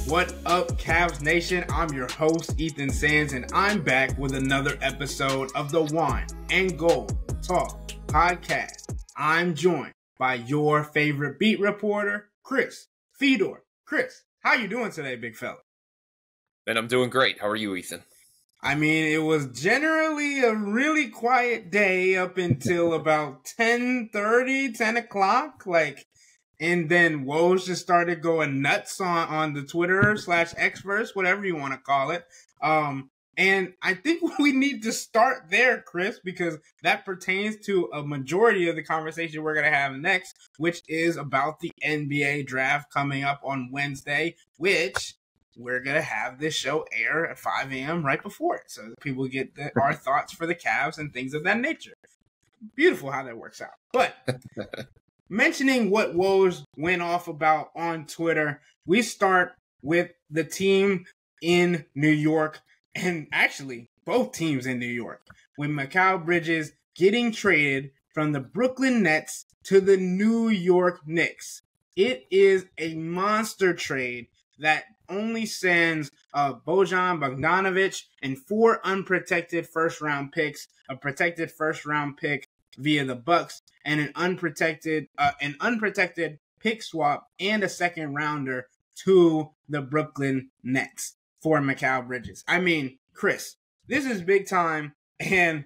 What up, Cavs Nation? I'm your host, Ethan Sands, and I'm back with another episode of the Wine and Gold Talk podcast. I'm joined by your favorite beat reporter, Chris Fedor. Chris, how you doing today, big fella? And I'm doing great. How are you, Ethan? I mean, it was generally a really quiet day up until about 10:30, 10 o'clock, and then Woj just started going nuts on the Twitter / Xverse, whatever you want to call it. And I think we need to start there, Chris, because that pertains to a majority of the conversation we're going to have next, which is about the NBA draft coming up on Wednesday, which we're going to have this show air at 5 a.m. right before it, so that people get our thoughts for the Cavs and things of that nature. Beautiful how that works out. But mentioning what Woj went off about on Twitter, we start with the team in New York, and actually both teams in New York, with Mikal Bridges getting traded from the Brooklyn Nets to the New York Knicks. It is a monster trade that only sends Bojan Bogdanovic and 4 unprotected first-round picks, a protected first-round pick via the Bucks, and an unprotected pick swap and a second rounder to the Brooklyn Nets for Mikal Bridges. I mean, Chris, this is big time, and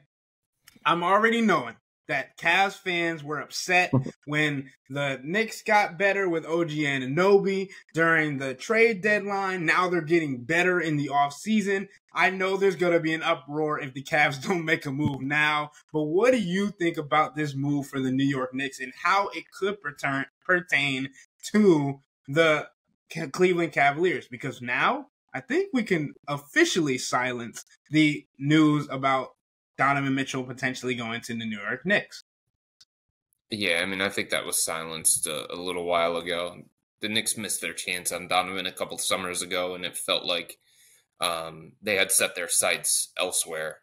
I'm already knowing that Cavs fans were upset when the Knicks got better with OG Anunoby during the trade deadline. Now they're getting better in the offseason. I know there's going to be an uproar if the Cavs don't make a move now, but what do you think about this move for the New York Knicks and how it could pertain to the Cleveland Cavaliers? Because now I think we can officially silence the news about Donovan Mitchell potentially going to the New York Knicks. Yeah, I mean, I think that was silenced a little while ago. The Knicks missed their chance on Donovan a couple of summers ago, and it felt like they had set their sights elsewhere.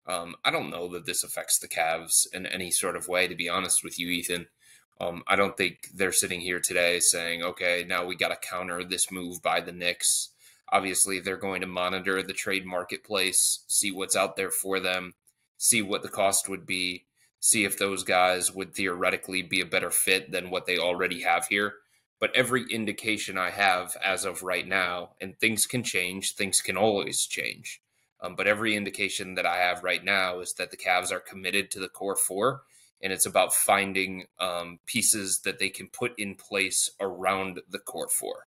I don't know that this affects the Cavs in any sort of way, to be honest with you, Ethan. I don't think they're sitting here today saying, okay, now we got to counter this move by the Knicks. Obviously, they're going to monitor the trade marketplace, see what's out there for them, see what the cost would be, see if those guys would theoretically be a better fit than what they already have here. But every indication I have as of right now, and things can change, things can always change, but every indication that I have right now is that the Cavs are committed to the core four, and it's about finding pieces that they can put in place around the core four.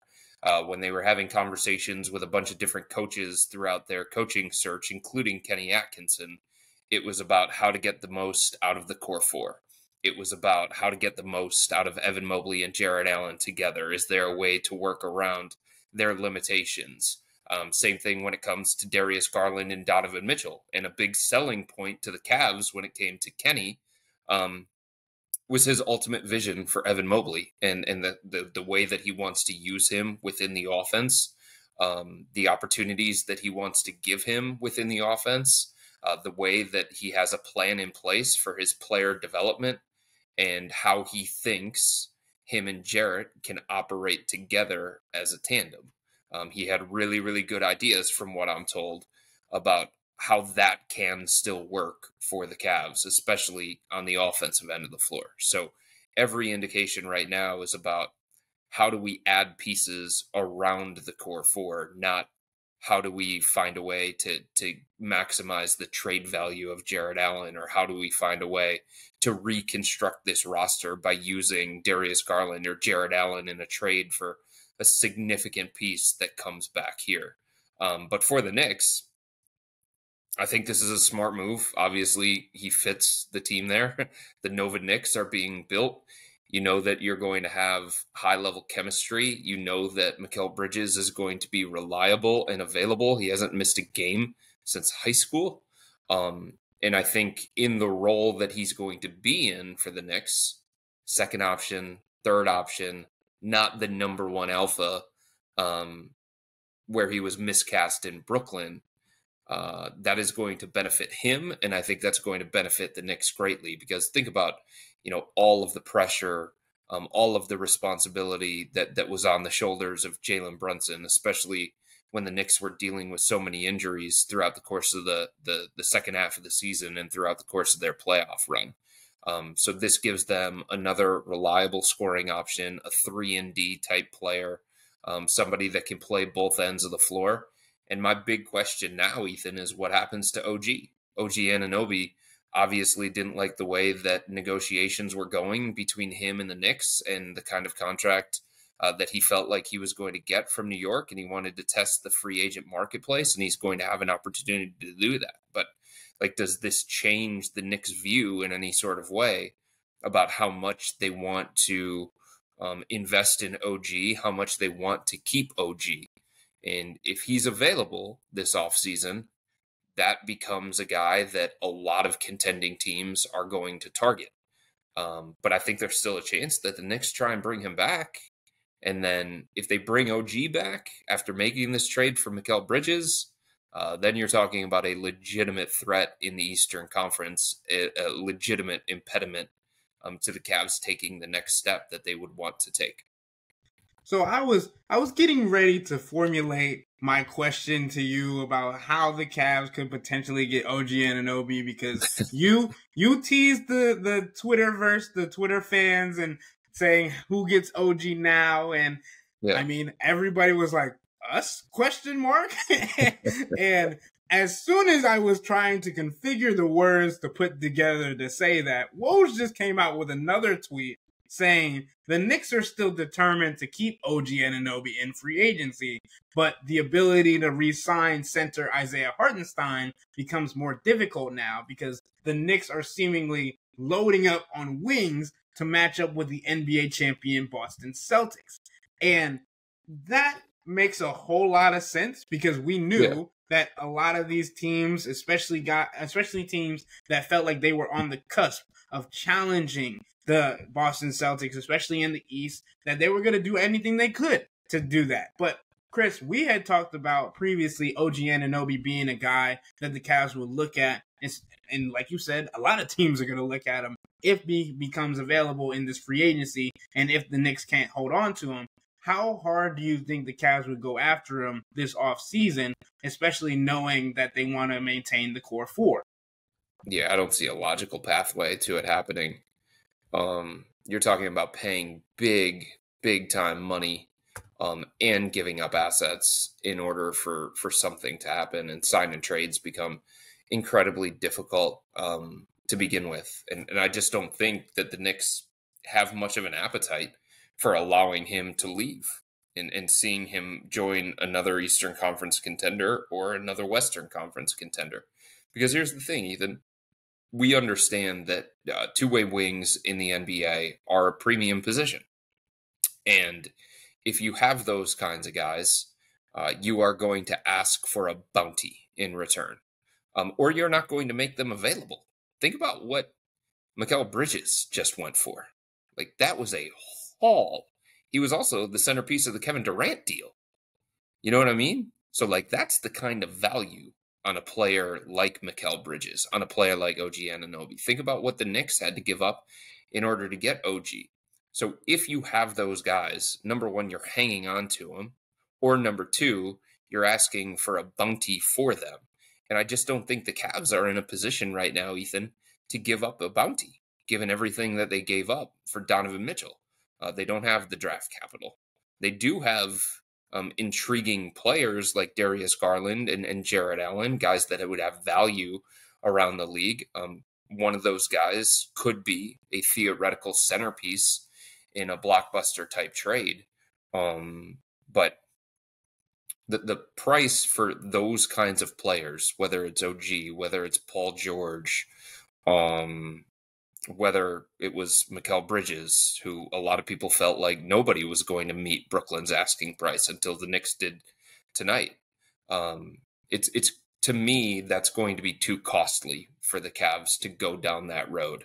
When they were having conversations with a bunch of different coaches throughout their coaching search, including Kenny Atkinson, it was about how to get the most out of the core four. It was about how to get the most out of Evan Mobley and Jarrett Allen together. Is there a way to work around their limitations? Same thing when it comes to Darius Garland and Donovan Mitchell. And a big selling point to the Cavs when it came to Kenny was his ultimate vision for Evan Mobley and the way that he wants to use him within the offense, the opportunities that he wants to give him within the offense, the way that he has a plan in place for his player development, and how he thinks him and Jarrett can operate together as a tandem. He had really, really good ideas, from what I'm told, about how that can still work for the Cavs, especially on the offensive end of the floor. So every indication right now is about how do we add pieces around the core four, not how do we find a way to maximize the trade value of Jarrett Allen, or how do we find a way to reconstruct this roster by using Darius Garland or Jarrett Allen in a trade for a significant piece that comes back here. But for the Knicks, I think this is a smart move. Obviously, he fits the team there. The Nova Knicks are being built. You know that you're going to have high-level chemistry. You know that Mikal Bridges is going to be reliable and available. He hasn't missed a game since high school. And I think in the role that he's going to be in for the Knicks, second option, third option, not the number one alpha, where he was miscast in Brooklyn, that is going to benefit him. And I think that's going to benefit the Knicks greatly, because think about, all of the pressure all of the responsibility that was on the shoulders of Jalen Brunson, especially when the Knicks were dealing with so many injuries throughout the course of the second half of the season and throughout the course of their playoff run. So this gives them another reliable scoring option, a 3-and-D type player, somebody that can play both ends of the floor. And my big question now, Ethan, is what happens to OG? OG Anunoby obviously didn't like the way that negotiations were going between him and the Knicks and the kind of contract that he felt like he was going to get from New York, and he wanted to test the free agent marketplace, and he's going to have an opportunity to do that. But like, does this change the Knicks' view in any sort of way about how much they want to invest in OG, how much they want to keep OG? And if he's available this offseason, that becomes a guy that a lot of contending teams are going to target. But I think there's still a chance that the Knicks try and bring him back. And then if they bring OG back after making this trade for Mikal Bridges, then you're talking about a legitimate threat in the Eastern Conference, a legitimate impediment to the Cavs taking the next step that they would want to take. So I was getting ready to formulate my question to you about how the Cavs could potentially get OG Anunoby, because you teased the Twitterverse, the Twitter fans, and saying who gets OG now, and yeah. I mean, everybody was like, us? Question mark? And as soon as I was trying to configure the words to put together to say that, Woj just came out with another tweet saying the Knicks are still determined to keep OG Anunoby in free agency, but the ability to re-sign center Isaiah Hartenstein becomes more difficult now because the Knicks are seemingly loading up on wings to match up with the NBA champion Boston Celtics. And that makes a whole lot of sense because we knew that a lot of these teams, especially teams that felt like they were on the cusp of challenging the Boston Celtics, especially in the East, that they were going to do anything they could to do that. But Chris, we had talked about previously OG Anunoby being a guy that the Cavs would look at, and like you said, a lot of teams are going to look at him if he becomes available in this free agency, and if the Knicks can't hold on to him. How hard do you think the Cavs would go after him this offseason, especially knowing that they want to maintain the core four? Yeah, I don't see a logical pathway to it happening. You're talking about paying big time money and giving up assets in order for something to happen, and sign and trades become incredibly difficult to begin with. And I just don't think that the Knicks have much of an appetite for allowing him to leave and seeing him join another Eastern Conference contender or another Western Conference contender. Because here's the thing, Ethan. We understand that two-way wings in the NBA are a premium position. And if you have those kinds of guys, you are going to ask for a bounty in return, or you're not going to make them available. Think about what Mikal Bridges just went for. Like, that was a haul. He was also the centerpiece of the Kevin Durant deal. You know what I mean? So, like, that's the kind of value on a player like Mikal Bridges, on a player like OG Anunoby. Think about what the Knicks had to give up in order to get OG. So if you have those guys, number one, you're hanging on to them, or number two, you're asking for a bounty for them. And I just don't think the Cavs are in a position right now, Ethan, to give up a bounty, given everything that they gave up for Donovan Mitchell. They don't have the draft capital. They do have intriguing players like Darius Garland and Jarrett Allen, guys that would have value around the league. One of those guys could be a theoretical centerpiece in a blockbuster type trade. But the price for those kinds of players, whether it's OG, whether it's Paul George, whether it was Mikal Bridges, who a lot of people felt like nobody was going to meet Brooklyn's asking price until the Knicks did tonight. It's to me, that's going to be too costly for the Cavs to go down that road.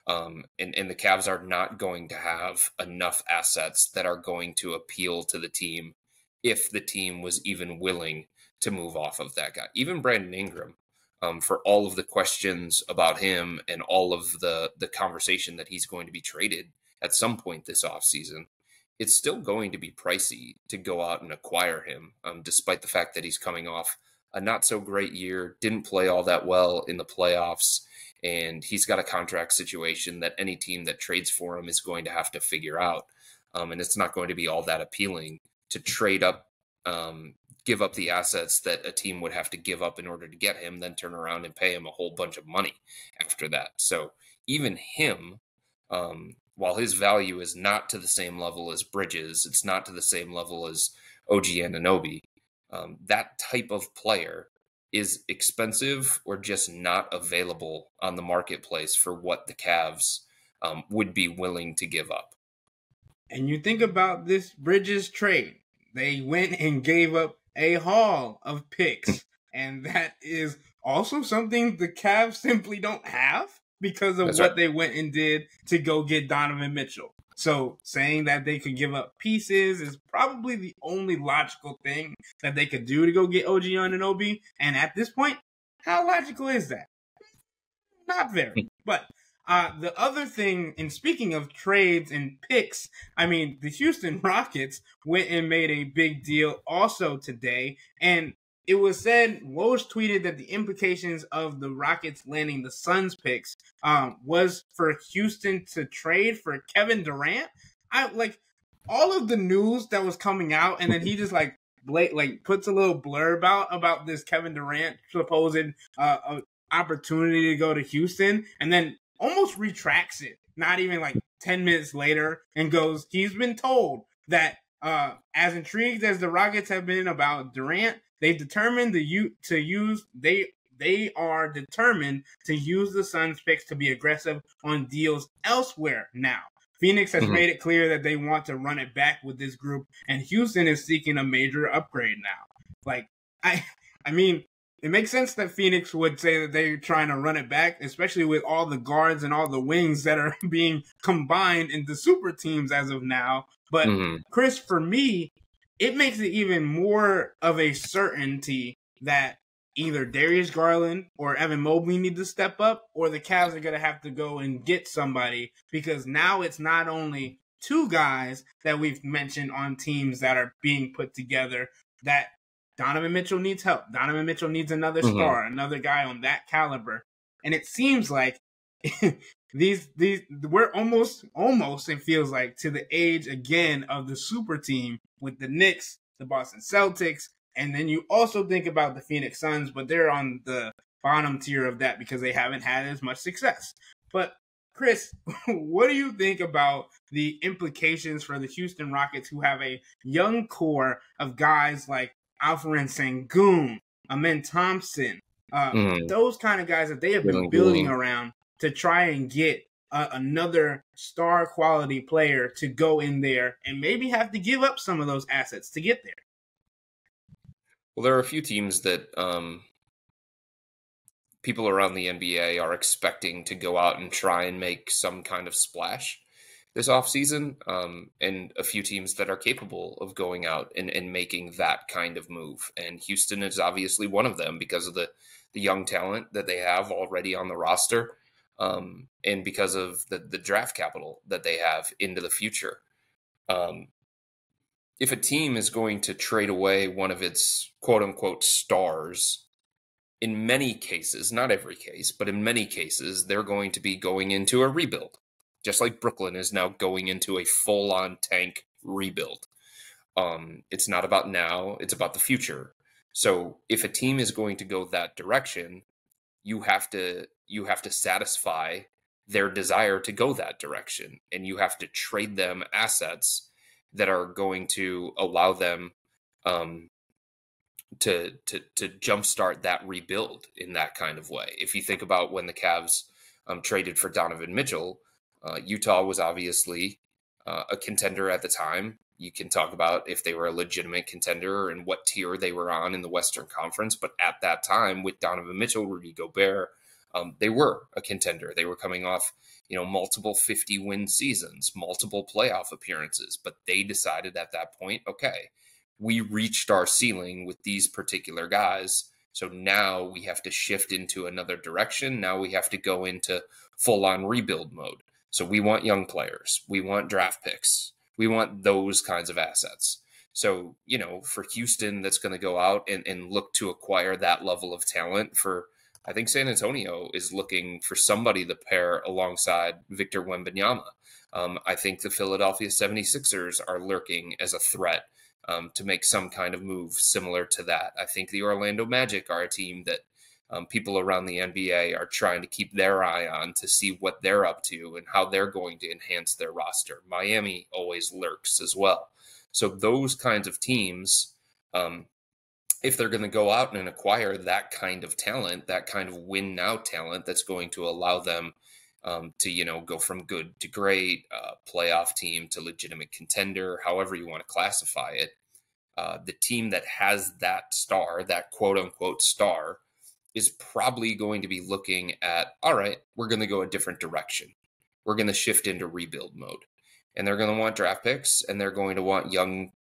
And the Cavs are not going to have enough assets that are going to appeal to the team if the team was even willing to move off of that guy. Even Brandon Ingram, for all of the questions about him and all of the conversation that he's going to be traded, at some point this offseason, it's still going to be pricey to go out and acquire him, despite the fact that he's coming off a not so great year, didn't play all that well in the playoffs, and he's got a contract situation that any team that trades for him is going to have to figure out. And it's not going to be all that appealing to trade up, give up the assets that a team would have to give up in order to get him, then turn around and pay him a whole bunch of money after that. So even him, while his value is not to the same level as Bridges, it's not to the same level as OG Anunoby, that type of player is expensive or just not available on the marketplace for what the Cavs would be willing to give up. And you think about this Bridges trade, they went and gave up a haul of picks. And that is also something the Cavs simply don't have because of what they went and did to go get Donovan Mitchell. So saying that they could give up pieces is probably the only logical thing that they could do to go get OG Anunoby. And at this point, how logical is that? Not very. But the other thing, and speaking of trades and picks, I mean, the Houston Rockets went and made a big deal also today. And it was said, Woj tweeted that the implications of the Rockets landing the Suns picks was for Houston to trade for Kevin Durant. I like all of the news that was coming out, and then he just like puts a little blurb out about this Kevin Durant supposed opportunity to go to Houston, and then almost retracts it, not even like 10 minutes later, and goes, he's been told that as intrigued as the Rockets have been about Durant, they've determined they are determined to use the Suns picks to be aggressive on deals elsewhere now. Phoenix has made it clear that they want to run it back with this group, and Houston is seeking a major upgrade now. Like, I mean, it makes sense that Phoenix would say that they're trying to run it back, especially with all the guards and all the wings that are being combined into super teams as of now. But Chris, for me, it makes it even more of a certainty that either Darius Garland or Evan Mobley need to step up, or the Cavs are going to have to go and get somebody, because now it's not only two guys that we've mentioned on teams that are being put together, that Donovan Mitchell needs help. Donovan Mitchell needs another star, another guy on that caliber. And it seems like we're almost, it feels like, to the age again of the super team with the Knicks, the Boston Celtics, and then you also think about the Phoenix Suns, but they're on the bottom tier of that because they haven't had as much success. But Chris, what do you think about the implications for the Houston Rockets, who have a young core of guys like Alperen Sengun, Amen Thompson, those kind of guys that they have been building around to try and get another star quality player to go in there and maybe have to give up some of those assets to get there? Well, there are a few teams that people around the NBA are expecting to go out and try and make some kind of splash this offseason, and a few teams that are capable of going out and making that kind of move. And Houston is obviously one of them because of the young talent that they have already on the roster, and because of the draft capital that they have into the future. If a team is going to trade away one of its quote-unquote stars, in many cases, not every case, but in many cases, they're going to be going into a rebuild. Just like Brooklyn is now going into a full-on tank rebuild. It's not about now, it's about the future. So if a team is going to go that direction, you have to satisfy their desire to go that direction, and you have to trade them assets that are going to allow them to jumpstart that rebuild in that kind of way. If you think about when the Cavs traded for Donovan Mitchell, Utah was obviously a contender at the time. You can talk about if they were a legitimate contender and what tier they were on in the Western Conference. But at that time, with Donovan Mitchell, Rudy Gobert, they were a contender. They were coming off, multiple 50-win seasons, multiple playoff appearances. But they decided at that point, okay, we reached our ceiling with these particular guys. So now we have to shift into another direction. Now we have to go into full-on rebuild mode. So we want young players. We want draft picks. We want those kinds of assets. So, for Houston, that's going to go out and look to acquire that level of talent. I think San Antonio is looking for somebody to pair alongside Victor Wembanyama. I think the Philadelphia 76ers are lurking as a threat to make some kind of move similar to that. I think the Orlando Magic are a team that people around the NBA are trying to keep their eye on to see what they're up to and how they're going to enhance their roster. Miami always lurks as well. So those kinds of teams, if they're going to go out and acquire that kind of talent, that kind of win now talent that's going to allow them to, go from good to great, playoff team to legitimate contender, however you want to classify it, the team that has that star, that quote unquote star, is probably going to be looking at, all right, we're going to go a different direction. We're going to shift into rebuild mode. And they're going to want draft picks, and they're going to want young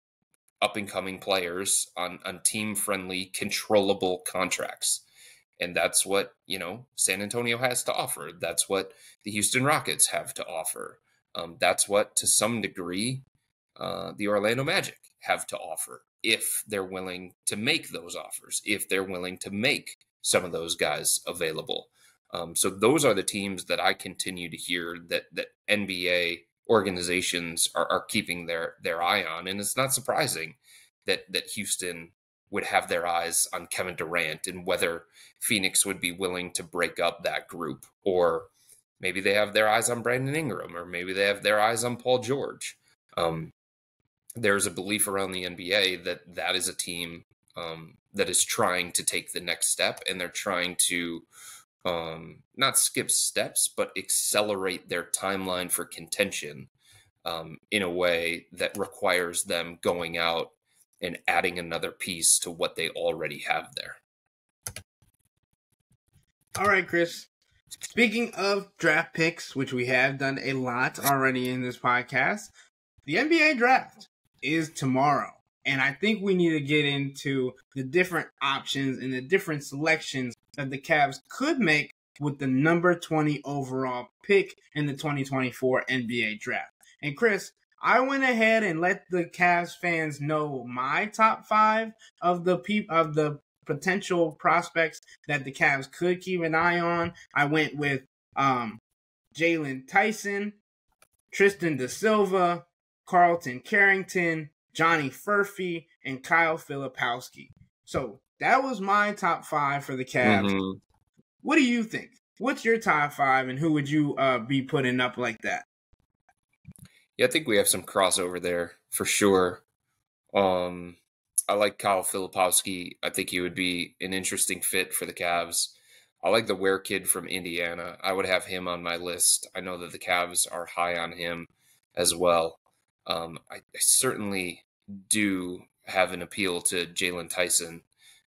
up-and-coming players on team-friendly, controllable contracts. And that's what, San Antonio has to offer. That's what the Houston Rockets have to offer. That's what, to some degree, the Orlando Magic have to offer if they're willing to make those offers, if they're willing to make some of those guys available. So those are the teams that I continue to hear that NBA organizations are keeping their eye on. And it's not surprising that Houston would have their eyes on Kevin Durant and whether Phoenix would be willing to break up that group, or maybe they have their eyes on Brandon Ingram, or maybe they have their eyes on Paul George. There's a belief around the NBA that is a team that is trying to take the next step, and they're trying to not skip steps, but accelerate their timeline for contention in a way that requires them going out and adding another piece to what they already have there. All right, Chris. Speaking of draft picks, which we have done a lot already in this podcast, the NBA draft is tomorrow. And I think we need to get into the different options and the different selections that the Cavs could make with the number 20 overall pick in the 2024 NBA draft. And Chris, I went ahead and let the Cavs fans know my top 5 of the potential prospects that the Cavs could keep an eye on. I went with Jalen Tyson, Tristan Da Silva, Carlton Carrington, Johnny Furphy, and Kyle Filipowski. So that was my top 5 for the Cavs. Mm-hmm. What do you think? What's your top 5, and who would you be putting up like that? Yeah, I think we have some crossover there for sure. I like Kyle Filipowski. I think he would be an interesting fit for the Cavs. I like the Ware kid from Indiana. I would have him on my list. I know that the Cavs are high on him as well. I certainly do have an appeal to Jalen Tyson.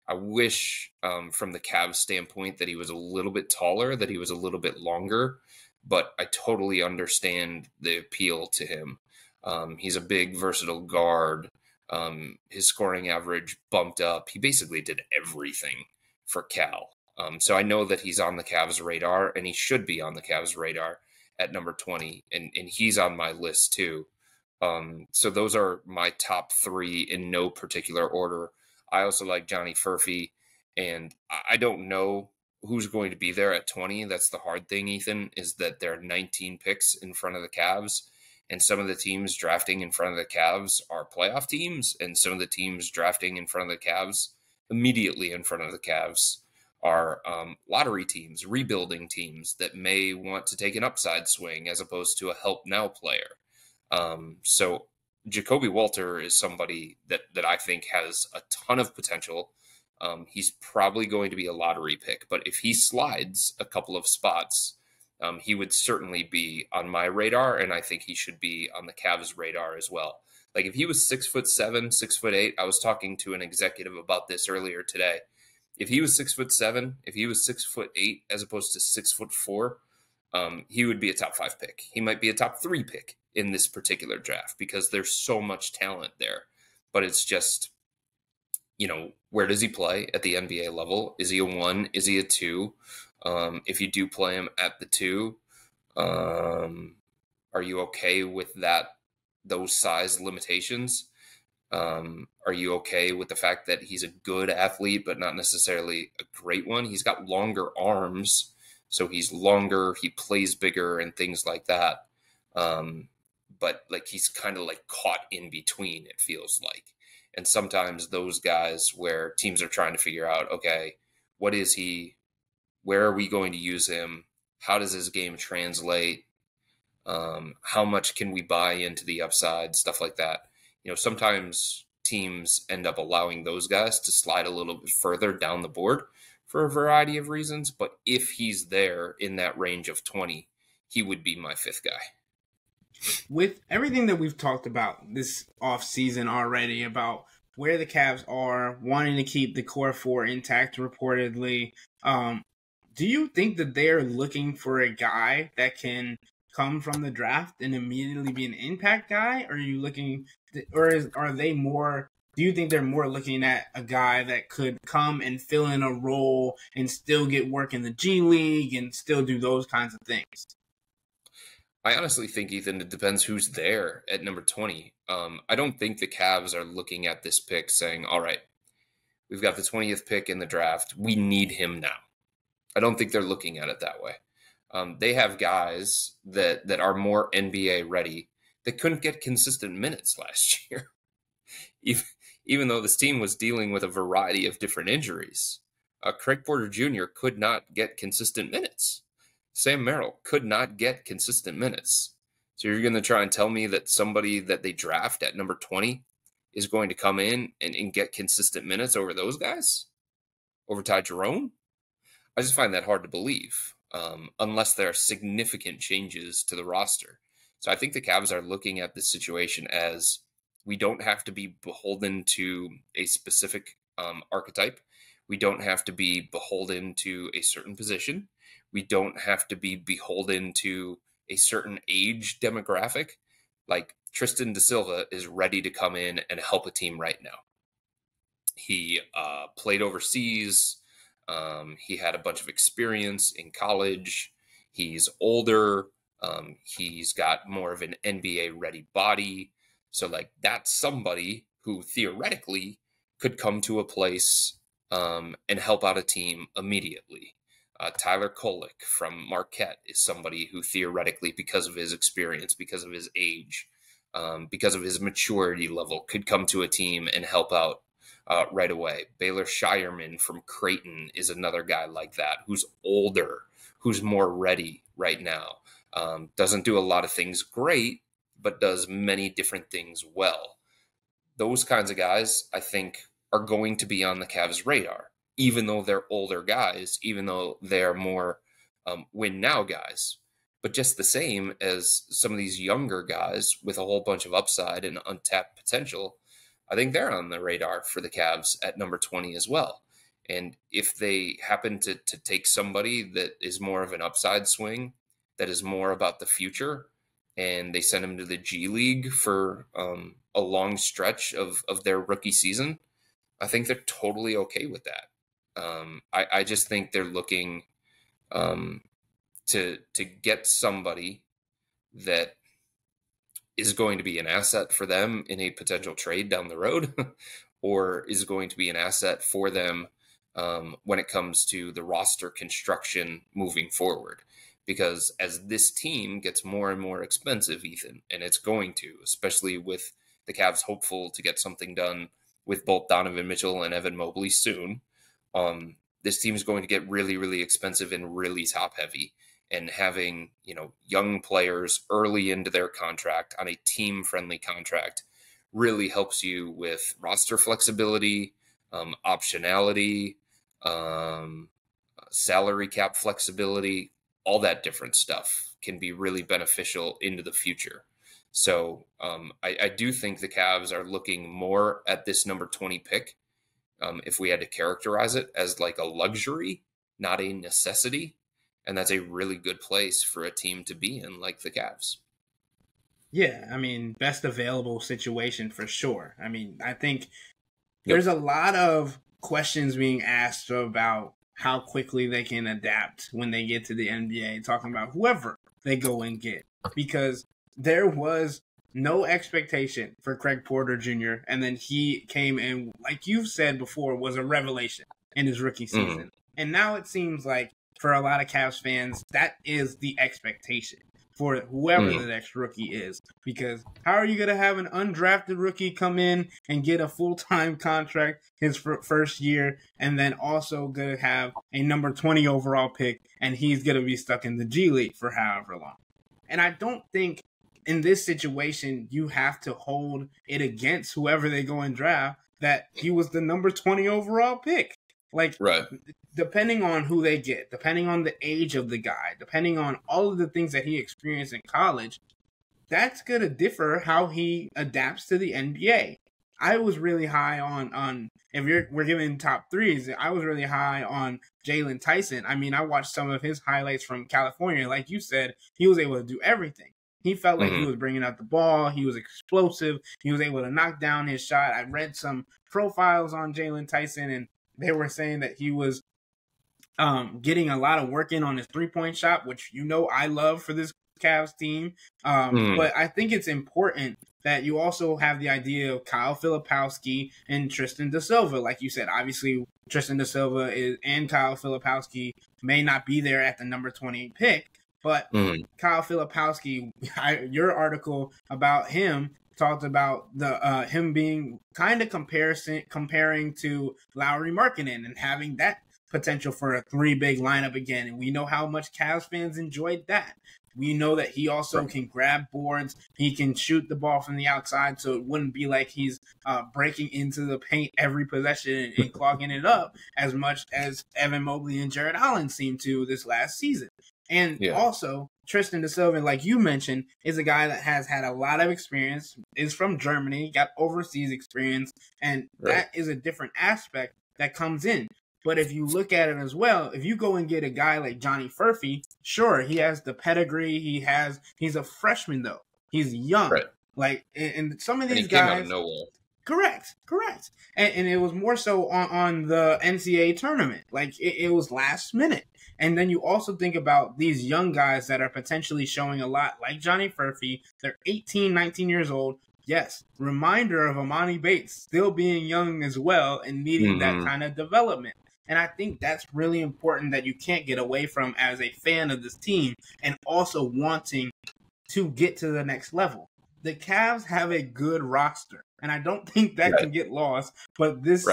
I wish from the Cavs standpoint that he was a little bit taller, that he was a little bit longer, but I totally understand the appeal to him. He's a big, versatile guard. His scoring average bumped up. He basically did everything for Cal. So I know that he's on the Cavs radar, and he should be on the Cavs radar at number 20, and he's on my list too. So those are my top 3 in no particular order. I also like Johnny Furphy, and I don't know who's going to be there at 20. That's the hard thing, Ethan, is that there are 19 picks in front of the Cavs, and some of the teams drafting in front of the Cavs are playoff teams, and some of the teams drafting in front of the Cavs, immediately in front of the Cavs, are lottery teams, rebuilding teams that may want to take an upside swing as opposed to a help now player. So Jacoby Walter is somebody that I think has a ton of potential. He's probably going to be a lottery pick, but if he slides a couple of spots, he would certainly be on my radar, and I think he should be on the Cavs' radar as well. Like if he was 6'7", 6'8", I was talking to an executive about this earlier today. If he was 6'7", if he was 6'8", as opposed to 6'4", he would be a top 5 pick. He might be a top 3 pick in this particular draft because there's so much talent there. But it's just, where does he play at the NBA level? Is he a 1? Is he a 2? If you do play him at the 2, Are you okay with those size limitations? Are you okay with the fact that he's a good athlete, but not necessarily a great one? He's got longer arms, so he's longer, he plays bigger and things like that. Um, but like he's kind of like caught in between, it feels like. And sometimes those guys where teams are trying to figure out, okay, what is he? Where are we going to use him? How does his game translate? How much can we buy into the upside? Stuff like that. Sometimes teams end up allowing those guys to slide a little bit further down the board for a variety of reasons. But if he's there in that range of 20, he would be my fifth guy. With everything that we've talked about this offseason already, about where the Cavs are, wanting to keep the core four intact reportedly, do you think that they're looking for a guy that can come from the draft and immediately be an impact guy? Or are you looking, are they more, do you think they're more looking at a guy that could come and fill in a role and still get work in the G League and still do those kinds of things? I honestly think, Ethan, it depends who's there at number 20. I don't think the Cavs are looking at this pick saying, all right, we've got the 20th pick in the draft. We need him now. I don't think they're looking at it that way. They have guys that are more NBA ready that couldn't get consistent minutes last year, even though this team was dealing with a variety of different injuries. Craig Porter Jr. could not get consistent minutes. Sam Merrill could not get consistent minutes. So you're going to try and tell me that somebody that they draft at number 20 is going to come in and get consistent minutes over those guys? Over Ty Jerome? I just find that hard to believe, unless there are significant changes to the roster. So I think the Cavs are looking at this situation as we don't have to be beholden to a specific archetype. We don't have to be beholden to a certain position. We don't have to be beholden to a certain age demographic. Like Tristan da Silva is ready to come in and help a team right now. He played overseas. He had a bunch of experience in college. He's older. He's got more of an NBA ready body. So like that's somebody who theoretically could come to a place and help out a team immediately. Tyler Kolek from Marquette is somebody who theoretically, because of his experience, because of his age, because of his maturity level, could come to a team and help out right away. Baylor Shireman from Creighton is another guy like that, who's older, who's more ready right now. Doesn't do a lot of things great, but does many different things well. Those kinds of guys, I think, are going to be on the Cavs' radar, even though they're older guys, even though they're more win now guys. But just the same as some of these younger guys with a whole bunch of upside and untapped potential, I think they're on the radar for the Cavs at number 20 as well. And if they happen to take somebody that is more of an upside swing, that is more about the future, and they send him to the G League for a long stretch of their rookie season, I think they're totally okay with that. I just think they're looking to get somebody that is going to be an asset for them in a potential trade down the road, or is going to be an asset for them when it comes to the roster construction moving forward. Because as this team gets more and more expensive, Ethan, and it's going to, especially with the Cavs hopeful to get something done with both Donovan Mitchell and Evan Mobley soon, this team is going to get really, really expensive and really top heavy. And having, young players early into their contract on a team-friendly contract really helps you with roster flexibility, optionality, salary cap flexibility, all that different stuff can be really beneficial into the future. So I do think the Cavs are looking more at this number 20 pick, if we had to characterize it, as like a luxury, not a necessity. And that's a really good place for a team to be in, like the Cavs. Yeah, I mean, best available situation for sure. I mean, I think there's a lot of questions being asked about how quickly they can adapt when they get to the NBA, talking about whoever they go and get. Because there was no expectation for Craig Porter Jr., and then he came and, like you've said before, was a revelation in his rookie season. And now it seems like for a lot of Cavs fans, that is the expectation for whoever the next rookie is. Because how are you going to have an undrafted rookie come in and get a full-time contract his first year, and then also going to have a number 20 overall pick, and he's going to be stuck in the G League for however long? And I don't think in this situation you have to hold it against whoever they go and draft that he was the number 20 overall pick. Like, right. Depending on who they get, depending on the age of the guy, depending on all of the things that he experienced in college, that's going to differ how he adapts to the NBA. I was really high on if we're giving top threes, I was really high on Jalen Tyson. I mean, I watched some of his highlights from California. Like you said, he was able to do everything. He felt like he was bringing out the ball. He was explosive. He was able to knock down his shot. I read some profiles on Jalen Tyson, and they were saying that he was getting a lot of work in on his three-point shot, which I love for this Cavs team. But I think it's important that you also have the idea of Kyle Filipowski and Tristan da Silva. Like you said, obviously Tristan da Silva and Kyle Filipowski may not be there at the number 28 pick, but Kyle Filipowski, your article about him talked about the him being kind of comparing to Lauri Markkanen and having that potential for a three big lineup again. And we know how much Cavs fans enjoyed that. We know that he also can grab boards. He can shoot the ball from the outside, so it wouldn't be like he's breaking into the paint every possession and clogging it up as much as Evan Mobley and Jared Allen seemed to this last season. And also, Tristan da Silva, like you mentioned, is a guy that has had a lot of experience, is from Germany, got overseas experience, and that is a different aspect that comes in. But if you look at it as well, if you go and get a guy like Johnny Furphy, sure, he has the pedigree. He's a freshman though. He's young. Right. Like, and some of these guys came out of nowhere. Correct. And it was more so on the NCAA tournament. Like, it was last minute. And then you also think about these young guys that are potentially showing a lot, like Johnny Furphy. They're 18, 19 years old. Yes, reminder of Amani Bates still being young as well and needing that kind of development. And I think that's really important that you can't get away from as a fan of this team and also wanting to get to the next level. The Cavs have a good roster, and I don't think that can get lost. But this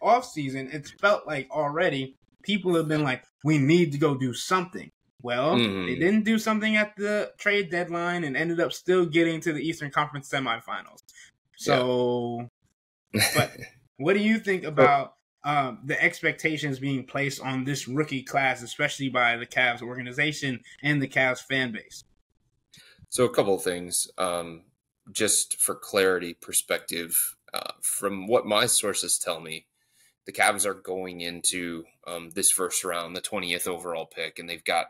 offseason, it's felt like already people have been like, we need to go do something. Well, they didn't do something at the trade deadline and ended up still getting to the Eastern Conference semifinals. So, but what do you think about the expectations being placed on this rookie class, especially by the Cavs organization and the Cavs fan base? So a couple of things, just for clarity perspective, from what my sources tell me, the Cavs are going into this first round, the 20th overall pick, and they've got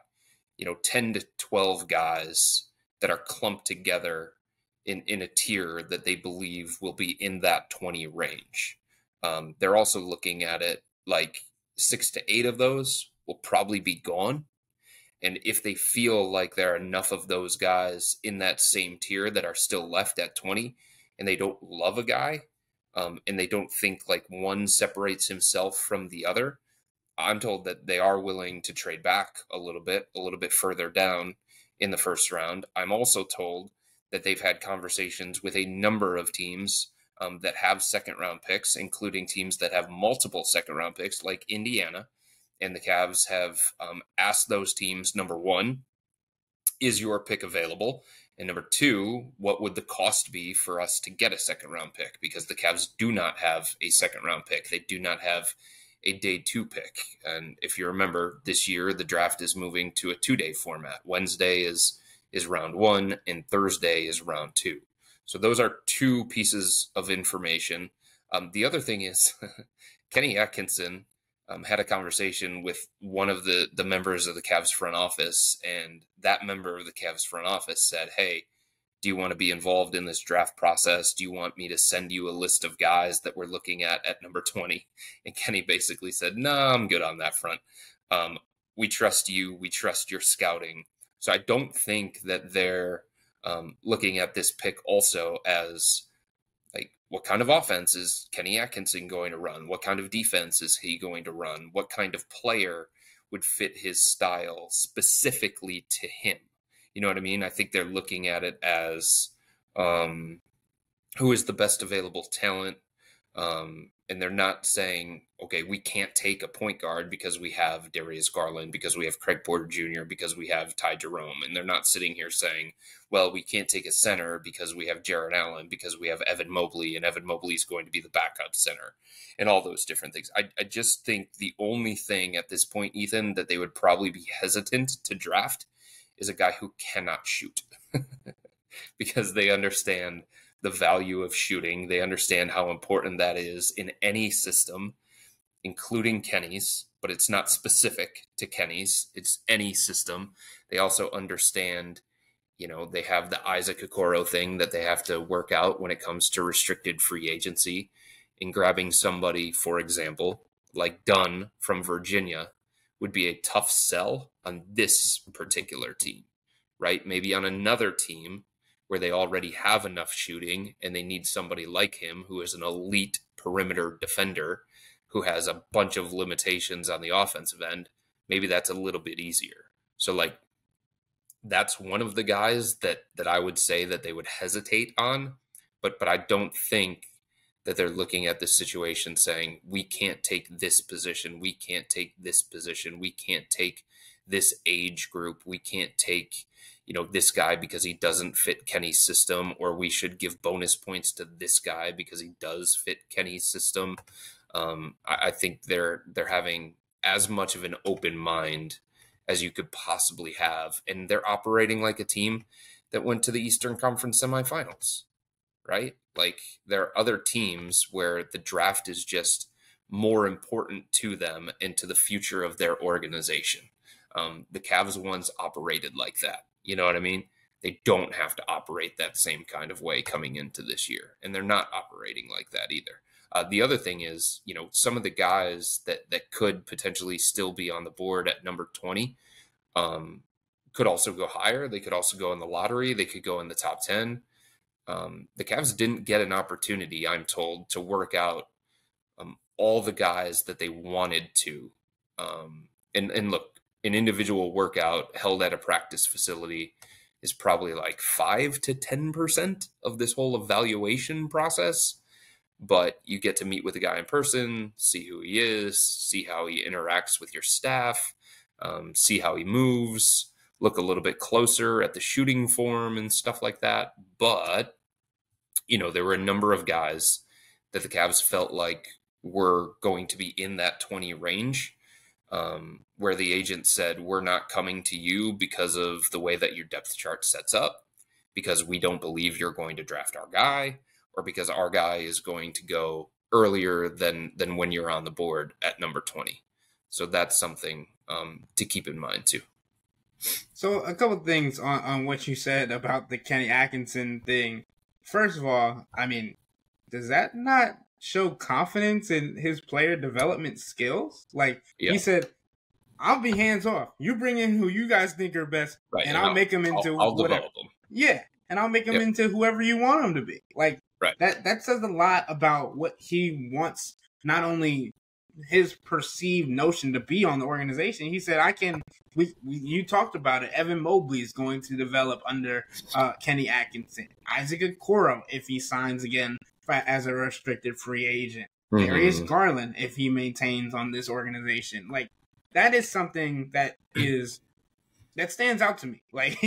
10 to 12 guys that are clumped together in a tier that they believe will be in that 20 range. They're also looking at it like 6 to 8 of those will probably be gone. And if they feel like there are enough of those guys in that same tier that are still left at 20 and they don't love a guy and they don't think like one separates himself from the other, I'm told that they are willing to trade back a little bit further down in the first round. I'm also told that they've had conversations with a number of teams that have second-round picks, including teams that have multiple second-round picks like Indiana. And the Cavs have asked those teams, number one, is your pick available? And number two, what would the cost be for us to get a second-round pick? Because the Cavs do not have a second-round pick. They do not have a day 2 pick. And if you remember, this year the draft is moving to a 2-day format. Wednesday is round 1 and Thursday is round 2. So those are 2 pieces of information. The other thing is Kenny Atkinson had a conversation with one of the members of the Cavs front office, and that member of the Cavs front office said, hey, do you want to be involved in this draft process? Do you want me to send you a list of guys that we're looking at number 20? And Kenny basically said, no, I'm good on that front. We trust you. We trust your scouting. So I don't think that they're looking at this pick also as like, what kind of offense is Kenny Atkinson going to run? What kind of defense is he going to run? What kind of player would fit his style specifically to him? You know what I mean? I think they're looking at it as who is the best available talent. And they're not saying, okay, we can't take a point guard because we have Darius Garland, because we have Craig Porter Jr., because we have Ty Jerome. And they're not sitting here saying, well, we can't take a center because we have Jared Allen, because we have Evan Mobley, and Evan Mobley is going to be the backup center, and all those different things. I just think the only thing at this point, Ethan, that they would probably be hesitant to draft is a guy who cannot shoot because they understand the value of shooting. They understand how important that is in any system, including Kenny's, but it's not specific to Kenny's. It's any system. They also understand, they have the Isaac Okoro thing that they have to work out when it comes to restricted free agency. In grabbing somebody, for example, like Dunn from Virginia would be a tough sell on this particular team, right? Maybe on another team where they already have enough shooting and they need somebody like him who is an elite perimeter defender who has a bunch of limitations on the offensive end, maybe that's a little bit easier. So like, that's one of the guys that I would say that they would hesitate on, but I don't think that they're looking at this situation saying, we can't take this position, we can't take this position, we can't take this age group, we can't take this guy because he doesn't fit Kenny's system, or we should give bonus points to this guy because he does fit Kenny's system. I think they're having as much of an open mind as you could possibly have, and they're operating like a team that went to the Eastern Conference semifinals, right? Like, there are other teams where the draft is just more important to them and to the future of their organization. The Cavs ones operated like that. You know what I mean? They don't have to operate that same kind of way coming into this year, and they're not operating like that either. The other thing is, some of the guys that could potentially still be on the board at number 20 could also go higher. They could also go in the lottery. They could go in the top 10. The Cavs didn't get an opportunity, I'm told, to work out all the guys that they wanted to. And look, an individual workout held at a practice facility is probably like 5 to 10% of this whole evaluation process. But you get to meet with a guy in person, see who he is, see how he interacts with your staff, see how he moves, look a little bit closer at the shooting form and stuff like that. But, there were a number of guys that the Cavs felt like were going to be in that 20 range, where the agent said, we're not coming to you because of the way that your depth chart sets up, because we don't believe you're going to draft our guy, or because our guy is going to go earlier than when you're on the board at number 20. So that's something to keep in mind too. So a couple of things on what you said about the Kenny Atkinson thing. First of all, I mean, does that not show confidence in his player development skills? Like, he said, I'll be hands off. You bring in who you guys think are best, right, and I'll make him into I'll whatever. Develop them. Yeah, and I'll make him into whoever you want him to be. Like, right. That says a lot about what he wants, not only his perceived notion to be on the organization. He said, you talked about it, Evan Mobley is going to develop under Kenny Atkinson. Isaac Okoro, if he signs again as a restricted free agent. Mm-hmm. Darius Garland, if he maintains on this organization. Like, that is something that stands out to me. Like,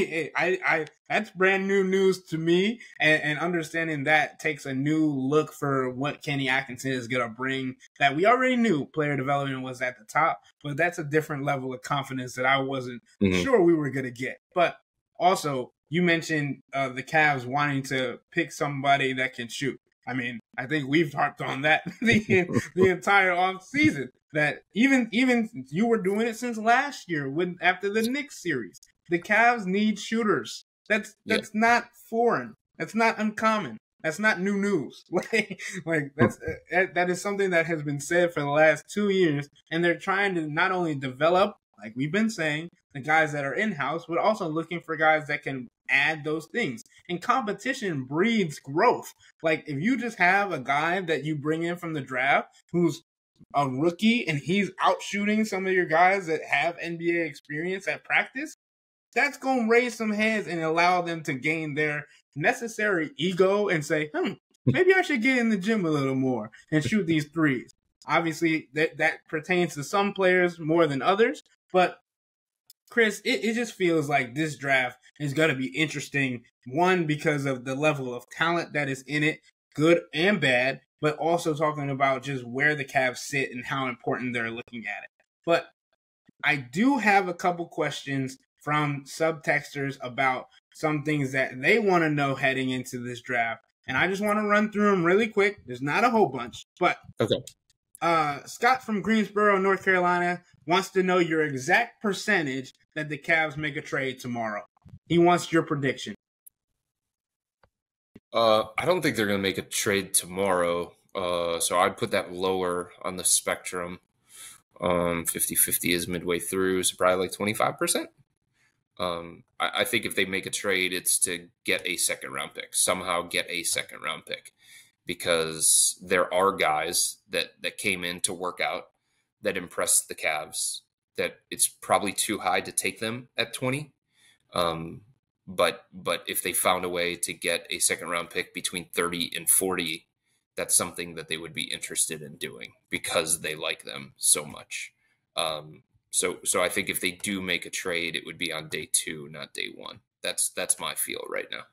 that's brand new news to me, and understanding that takes a new look for what Kenny Atkinson is going to bring that we already knew player development was at the top, but that's a different level of confidence that I wasn't sure we were going to get. But also, you mentioned the Cavs wanting to pick somebody that can shoot. I mean, I think we've harped on that the entire off season. That even you were doing it since last year after the Knicks series. The Cavs need shooters. That's not foreign. That's not uncommon. That's not new news. That is something that has been said for the last 2 years, and they're trying to not only develop like we've been saying, the guys that are in-house, but also looking for guys that can add those things. And competition breeds growth. Like if you just have a guy that you bring in from the draft who's a rookie and he's out shooting some of your guys that have NBA experience at practice, that's going to raise some heads and allow them to gain their necessary ego and say, maybe I should get in the gym a little more and shoot these threes. Obviously, that pertains to some players more than others. But, Chris, it just feels like this draft is going to be interesting. One, because of the level of talent that is in it, good and bad, but also talking about just where the Cavs sit and how important they're looking at it. But I do have a couple questions from subtexters about some things that they want to know heading into this draft. And I just want to run through them really quick. There's not a whole bunch, but okay. Scott from Greensboro, North Carolina, wants to know your exact percentage that the Cavs make a trade tomorrow. He wants your prediction. I don't think they're going to make a trade tomorrow, so I'd put that lower on the spectrum. 50-50 is midway through, so probably like 25%. I think if they make a trade, it's to get a second-round pick. Somehow get a second-round pick. Because there are guys that came in to work out that impressed the Cavs, that it's probably too high to take them at 20. But if they found a way to get a second-round pick between 30 and 40, that's something that they would be interested in doing because they like them so much. So I think if they do make a trade, it would be on day 2, not day 1. That's my feel right now.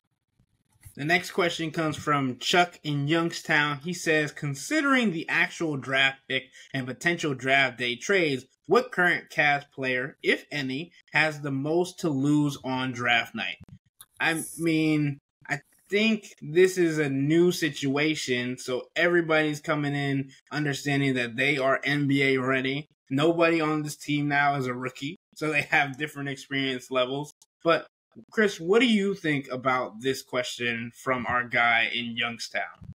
The next question comes from Chuck in Youngstown. He says, considering the actual draft pick and potential draft day trades, what current Cavs player, if any, has the most to lose on draft night? I mean, I think this is a new situation, so everybody's coming in understanding that they are NBA ready. Nobody on this team now is a rookie, so they have different experience levels. But Chris, what do you think about this question from our guy in Youngstown?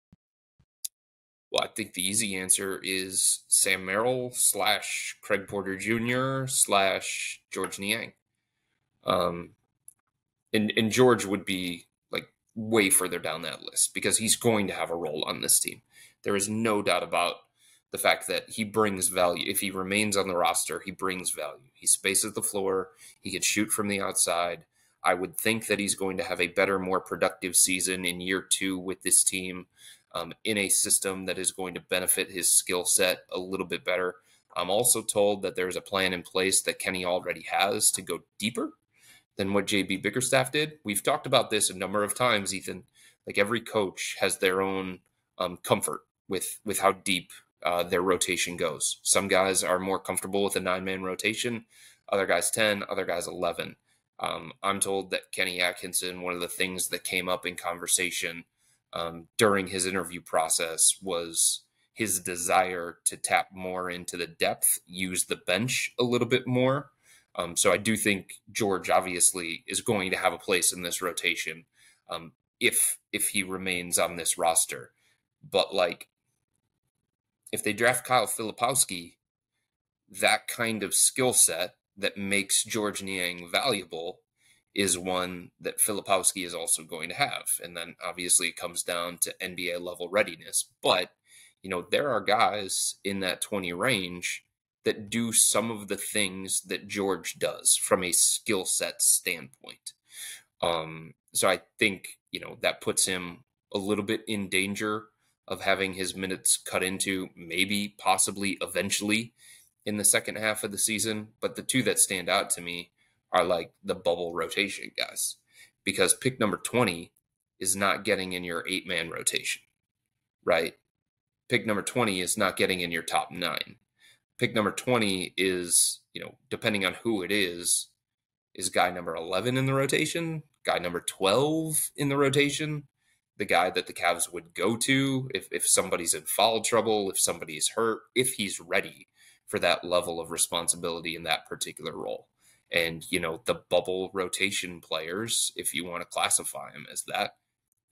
Well, I think the easy answer is Sam Merrill / Craig Porter Jr. / George Niang. And George would be like way further down that list because he's going to have a role on this team. There is no doubt about the fact that he brings value. If he remains on the roster, he brings value. He spaces the floor. He can shoot from the outside. I would think that he's going to have a better, more productive season in year 2 with this team in a system that is going to benefit his skill set a little bit better. I'm also told that there's a plan in place that Kenny already has to go deeper than what JB Bickerstaff did. We've talked about this a number of times, Ethan. Like every coach has their own comfort with how deep their rotation goes. Some guys are more comfortable with a 9-man rotation, other guys 10, other guys 11. I'm told that Kenny Atkinson, one of the things that came up in conversation during his interview process was his desire to tap more into the depth, use the bench a little bit more. So I do think George obviously is going to have a place in this rotation if he remains on this roster. But like, if they draft Kyle Filipowski, that kind of skill set that makes George Niang valuable is one that Filipowski is also going to have. And then obviously it comes down to NBA level readiness. But, there are guys in that 20 range that do some of the things that George does from a skill set standpoint. So I think, that puts him a little bit in danger of having his minutes cut into maybe, possibly, eventually in the second half of the season. But the two that stand out to me are like the bubble rotation guys, because pick number 20 is not getting in your 8-man rotation, right? Pick number 20 is not getting in your top 9. Pick number 20 is, depending on who it is guy number 11 in the rotation, guy number 12 in the rotation, the guy that the Cavs would go to if somebody's in foul trouble, if somebody's hurt, if he's ready for that level of responsibility in that particular role. And, the bubble rotation players, if you want to classify them as that,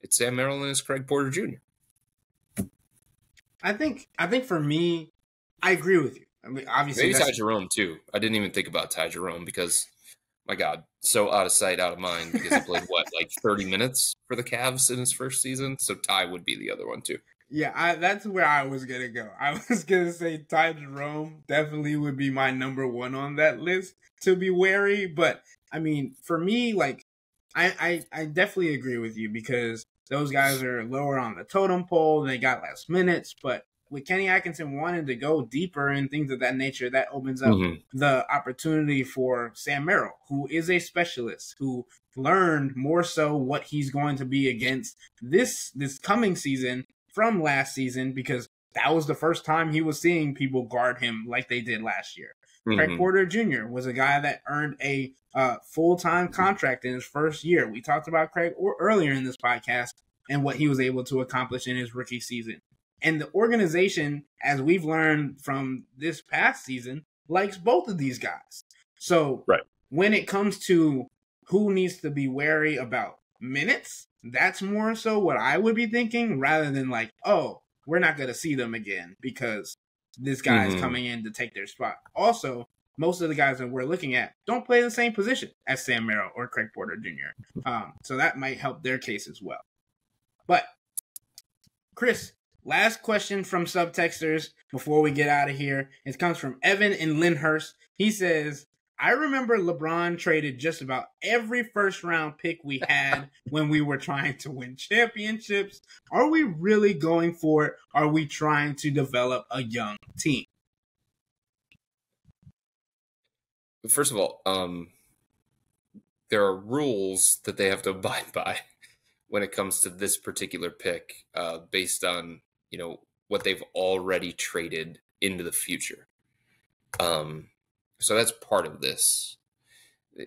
it's Sam Merrill and it's Craig Porter Jr. I think for me, I agree with you. I mean, obviously, Maybe Ty that's Jerome too. I didn't even think about Ty Jerome because, my God, so out of sight, out of mind because he played what, like 30 minutes for the Cavs in his first season. So Ty would be the other one too. yeah. That's where I was gonna go. I was gonna say Ty Jerome definitely would be my number one on that list to be wary. But I mean, for me, like, I definitely agree with you because those guys are lower on the totem pole. They got less minutes, but with Kenny Atkinson wanting to go deeper and things of that nature, that opens up the opportunity for Sam Merrill, who is a specialist, who learned more so what he's going to be against this coming season from last season, because that was the first time he was seeing people guard him like they did last year. Craig Porter Jr. was a guy that earned a full-time contract in his first year. We talked about Craig earlier in this podcast and what he was able to accomplish in his rookie season. And the organization, as we've learned from this past season, likes both of these guys. So when it comes to who needs to be wary about minutes, that's more so what I would be thinking, rather than like, oh, we're not going to see them again because this guy is coming in to take their spot. Also, most of the guys that we're looking at don't play the same position as Sam Merrill or Craig Porter Jr. So that might help their case as well. But, Chris, last question from subtexters before we get out of here. It comes from Evan in Lyndhurst. He says, I remember LeBron traded just about every first-round pick we had when we were trying to win championships. Are we really going for it? Are we trying to develop a young team? First of all, there are rules that they have to abide by when it comes to this particular pick, based on, what they've already traded into the future. So that's part of this.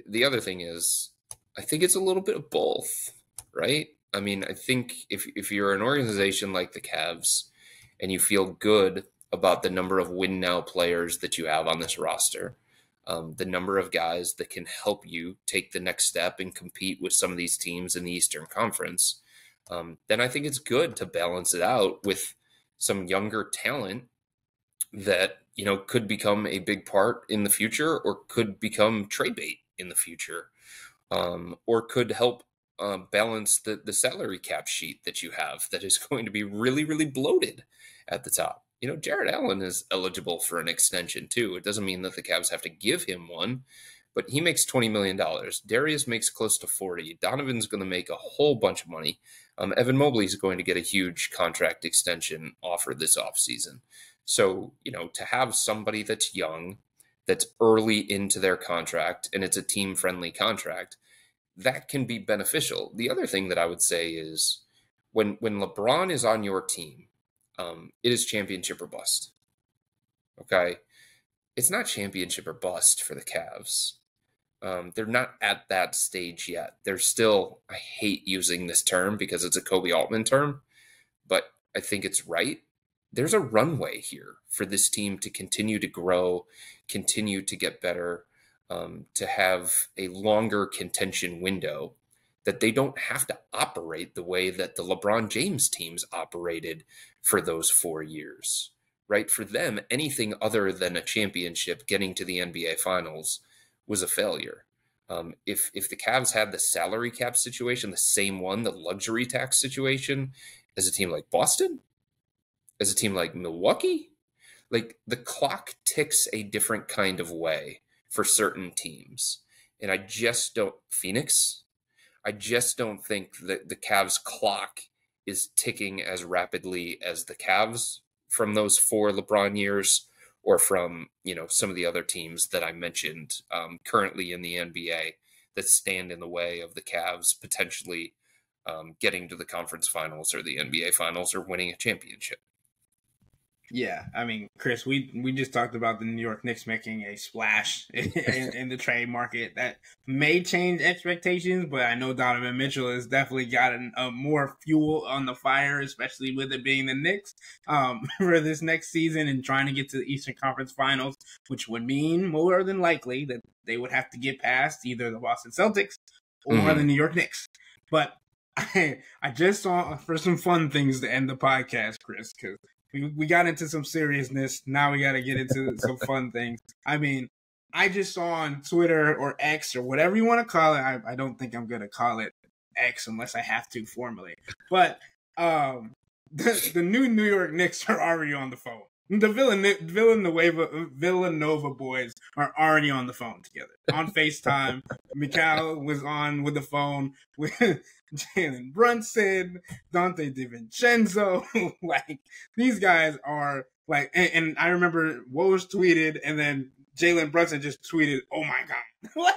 The other thing is, I think it's a little bit of both, right? I mean, I think if you're an organization like the Cavs and you feel good about the number of win now players that you have on this roster, the number of guys that can help you take the next step and compete with some of these teams in the Eastern Conference, then I think it's good to balance it out with some younger talent that, could become a big part in the future, or could become trade bait in the future, or could help balance the salary cap sheet that you have that is going to be really, really bloated at the top. Jared Allen is eligible for an extension too. It doesn't mean that the Cavs have to give him one, but he makes $20 million. Darius makes close to 40. Donovan's going to make a whole bunch of money. Evan Mobley is going to get a huge contract extension offer this offseason. So, to have somebody that's young, that's early into their contract, and it's a team-friendly contract, that can be beneficial. The other thing that I would say is when LeBron is on your team, it is championship or bust. Okay? It's not championship or bust for the Cavs. They're not at that stage yet. They're still, I hate using this term because it's a Kobe Altman term, but I think it's right. There's a runway here for this team to continue to grow, continue to get better, to have a longer contention window, that they don't have to operate the way that the LeBron James teams operated for those 4 years, right? For them, anything other than a championship, getting to the NBA Finals, was a failure. If the Cavs had the salary cap situation, the same one, the luxury tax situation, as a team like Boston, as a team like Milwaukee, like the clock ticks a different kind of way for certain teams. And I just don't think that the Cavs clock is ticking as rapidly as the Cavs from those 4 LeBron years, or from, some of the other teams that I mentioned currently in the NBA that stand in the way of the Cavs potentially getting to the conference finals or the NBA finals or winning a championship. Yeah, I mean, Chris, we just talked about the New York Knicks making a splash in the trade market that may change expectations, but I know Donovan Mitchell has definitely gotten more fuel on the fire, especially with it being the Knicks for this next season and trying to get to the Eastern Conference Finals, which would mean more than likely that they would have to get past either the Boston Celtics or the New York Knicks. But I just saw, for some fun things to end the podcast, Chris, because we got into some seriousness. Now we got to get into some fun things. I mean, I just saw on Twitter or X or whatever you want to call it. I don't think I'm going to call it X unless I have to formally. But the new New York Knicks are already on the phone. The Villanova boys are already on the phone together on FaceTime. Mikal was on with the phone with Jalen Brunson, Dante DiVincenzo. Like, these guys are like, and I remember Woj tweeted, and then Jalen Brunson just tweeted, "Oh my God!"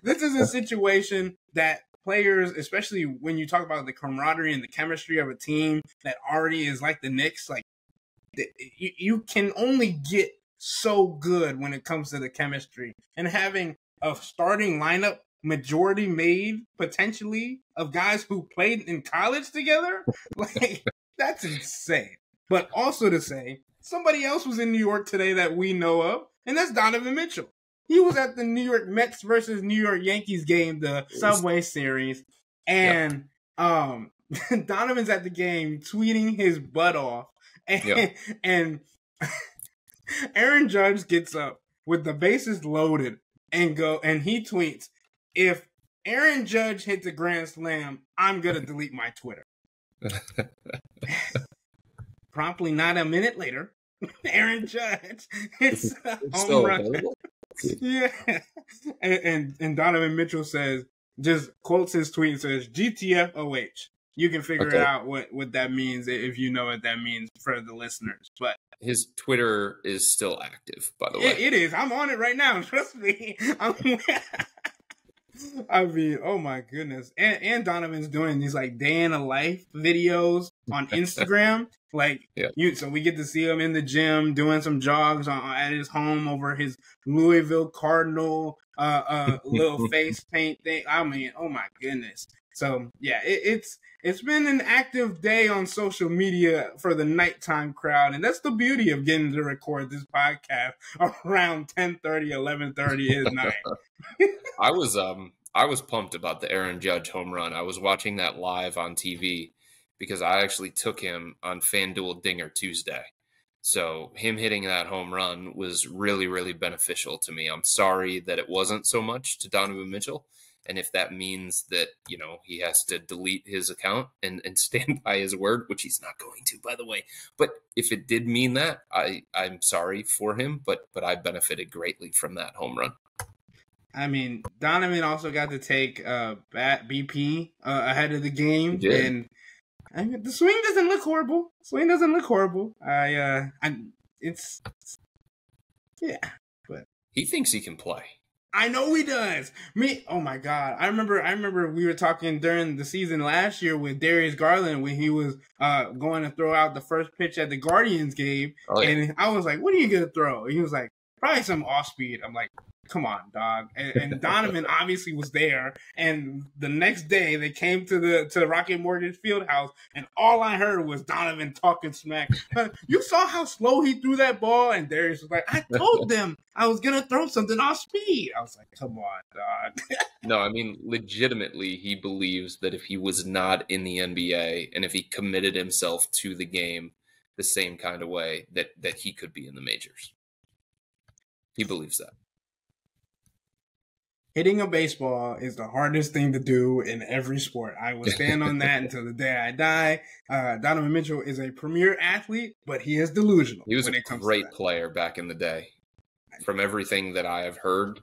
This is a situation that players, especially when you talk about the camaraderie and the chemistry of a team that already is like the Knicks, like. You can only get so good when it comes to the chemistry, and having a starting lineup majority made potentially of guys who played in college together, like, that's insane. But also to say somebody else was in New York today that we know of, and that's Donovan Mitchell. He was at the New York Mets versus New York Yankees game, the Subway Series, and Donovan's at the game tweeting his butt off. And Aaron Judge gets up with the bases loaded and he tweets, "If Aaron Judge hits a grand slam, I'm gonna delete my Twitter." Promptly, not a minute later, Aaron Judge hits a home run. Yeah, and Donovan Mitchell says, just quotes his tweet and says, "GTFOH." You can figure out what that means if you know what that means for the listeners. But his Twitter is still active, by the way. It is. I'm on it right now. Trust me. I mean, oh my goodness. And Donovan's doing these like day in a life videos on Instagram. Like, so we get to see him in the gym doing some jogs at his home over his Louisville Cardinal little face paint thing. I mean, oh my goodness. So yeah, it's been an active day on social media for the nighttime crowd, and that's the beauty of getting to record this podcast around 10:30, 11:30 at night. I was pumped about the Aaron Judge home run. I was watching that live on TV because I actually took him on FanDuel Dinger Tuesday. So him hitting that home run was really, really beneficial to me. I'm sorry that it wasn't so much to Donovan Mitchell. And if that means that, he has to delete his account and stand by his word, which he's not going to, by the way. But if it did mean that, I'm sorry for him, but I benefited greatly from that home run. I mean, Donovan also got to take BP ahead of the game. And I mean, the swing doesn't look horrible. But he thinks he can play. I know he does. Oh my God. I remember we were talking during the season last year with Darius Garland when he was going to throw out the first pitch at the Guardians game. Oh, yeah. And I was like, "What are you going to throw?" And he was like, "Probably some off speed." I'm like, "Come on, dog." And Donovan obviously was there. And the next day they came to the Rocket Mortgage Fieldhouse, and all I heard was Donovan talking smack. "You saw how slow he threw that ball?" And Darius was like, "I told them I was gonna throw something off speed." I was like, "Come on, dog." No, I mean, legitimately, he believes that if he was not in the NBA and if he committed himself to the game the same kind of way, that he could be in the majors. He believes that. Hitting a baseball is the hardest thing to do in every sport. I will stand on that until the day I die. Donovan Mitchell is a premier athlete, but he is delusional. He was a great player back in the day. From everything that I have heard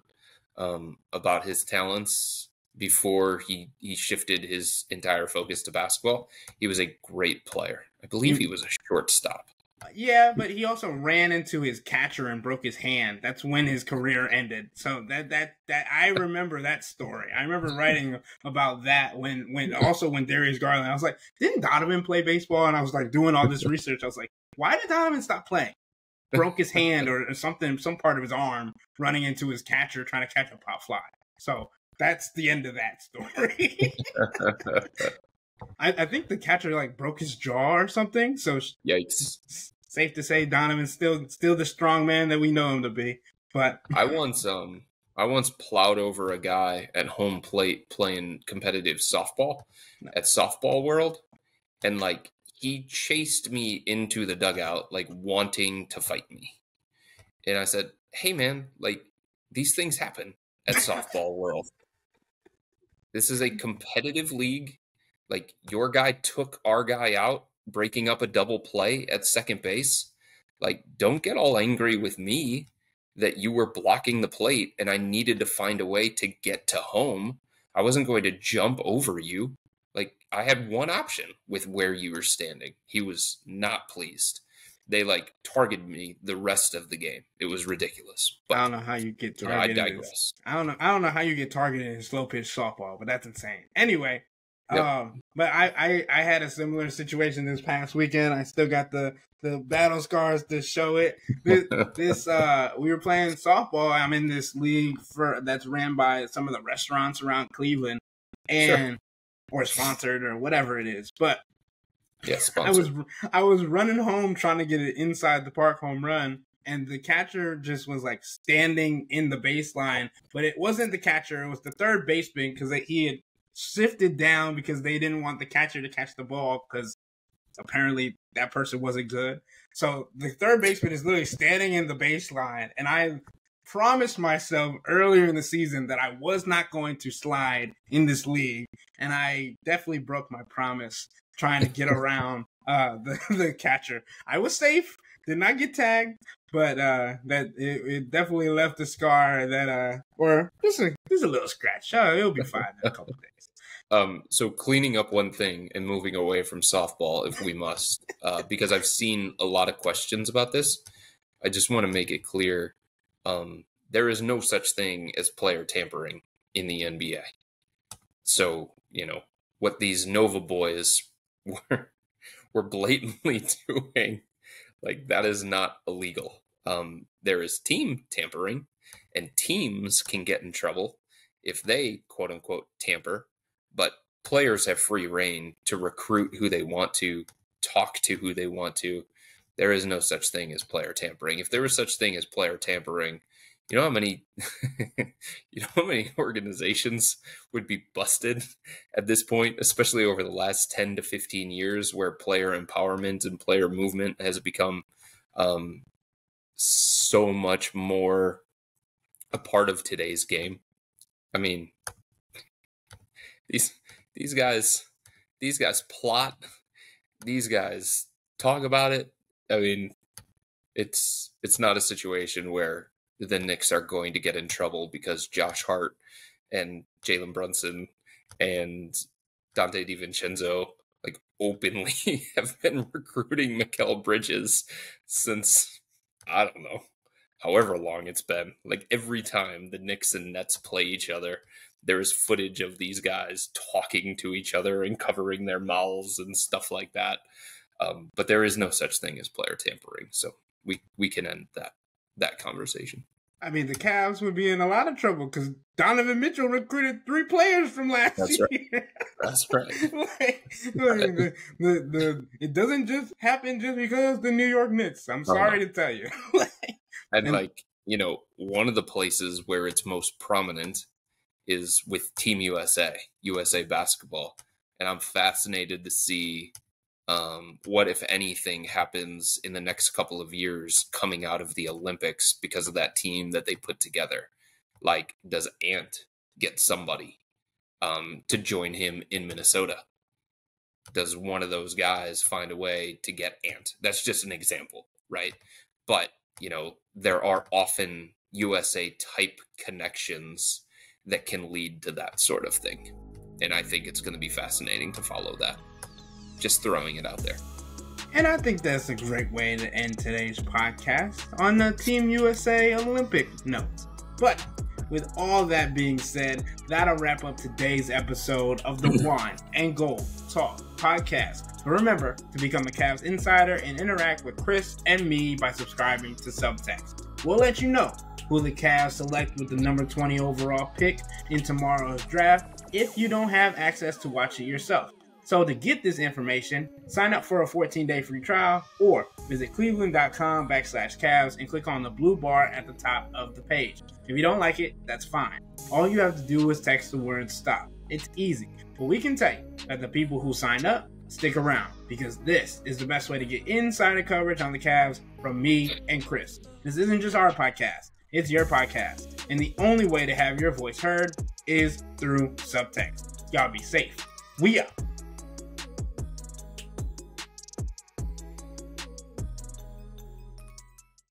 about his talents before he shifted his entire focus to basketball, he was a great player. I believe he was a shortstop. Yeah, but he also ran into his catcher and broke his hand. That's when his career ended. So that I remember that story. I remember writing about that when Darius Garland. I was like, didn't Donovan play baseball? And I was like doing all this research. I was like, why did Donovan stop playing? Broke his hand or something, some part of his arm, running into his catcher trying to catch a pop fly. So that's the end of that story. I think the catcher broke his jaw or something. So yikes! Safe to say, Donovan's still the strong man that we know him to be. But I once plowed over a guy at home plate playing competitive softball at Softball World, and he chased me into the dugout, like wanting to fight me. And I said, hey, man, like, these things happen at softball world. This is a competitive league. Like, your guy took our guy out, breaking up a double play at second base. Like, don't get all angry with me that you were blocking the plate and I needed to find a way to get to home. I wasn't going to jump over you. Like, I had one option with where you were standing. He was not pleased. They like targeted me the rest of the game. It was ridiculous. But, I don't know how you get targeted. I digress. I don't know how you get targeted in slow pitch softball, but that's insane. Anyway, yep. But I had a similar situation this past weekend. I still got the battle scars to show it. This we were playing softball. I'm in this league that's ran by some of the restaurants around Cleveland, and or sponsored or whatever it is. But yeah, I was running home trying to get an inside the park home run, and the catcher just was like standing in the baseline, but it wasn't the catcher; it was the third baseman because he had shifted down because they didn't want the catcher to catch the ball because apparently that person wasn't good. So the third baseman is literally standing in the baseline, and I promised myself earlier in the season that I was not going to slide in this league, and I definitely broke my promise trying to get around the catcher. I was safe, did not get tagged, but that it definitely left a scar that or just a little scratch. It'll be fine in a couple of days. So cleaning up one thing and moving away from softball if we must, because I've seen a lot of questions about this. I just want to make it clear. There is no such thing as player tampering in the NBA. So, what these Nova boys were blatantly doing, like, that is not illegal. There is team tampering, and teams can get in trouble if they, quote unquote, tamper, but players have free reign to recruit who they want to, talk to who they want to. There is no such thing as player tampering. If there was such thing as player tampering, you know how many organizations would be busted at this point, especially over the last 10 to 15 years where player empowerment and player movement has become so much more a part of today's game. I mean, these guys plot, these guys talk about it. I mean, it's not a situation where the Knicks are going to get in trouble because Josh Hart and Jalen Brunson and Dante DiVincenzo like openly have been recruiting Mikal Bridges since, I don't know, however long it's been. Like, every time the Knicks and Nets play each other, there is footage of these guys talking to each other and covering their mouths and stuff like that. But there is no such thing as player tampering. So we can end that conversation. I mean, the Cavs would be in a lot of trouble because Donovan Mitchell recruited 3 players from last year. That's right. It doesn't just happen just because the New York Knicks. I'm sorry to tell you. And one of the places where it's most prominent is with Team USA basketball. And I'm fascinated to see what, if anything, happens in the next couple of years coming out of the Olympics because of that team that they put together. Like, does Ant get somebody to join him in Minnesota? Does one of those guys find a way to get Ant? That's just an example, right? But, there are often USA-type connections that can lead to that sort of thing. And I think it's going to be fascinating to follow that. Just throwing it out there. And I think that's a great way to end today's podcast on the Team USA Olympic note. But with all that being said, that'll wrap up today's episode of the Wine and Gold Talk podcast. But remember to become a Cavs insider and interact with Chris and me by subscribing to Subtext. We'll let you know who the Cavs select with the number 20 overall pick in tomorrow's draft if you don't have access to watch it yourself. So to get this information, sign up for a 14-day free trial or visit cleveland.com/Cavs and click on the blue bar at the top of the page. If you don't like it, that's fine. All you have to do is text the word STOP. It's easy, but we can tell you that the people who sign up stick around because this is the best way to get insider coverage on the Cavs from me and Chris. This isn't just our podcast, it's your podcast. And the only way to have your voice heard is through subtext. Y'all be safe. We out.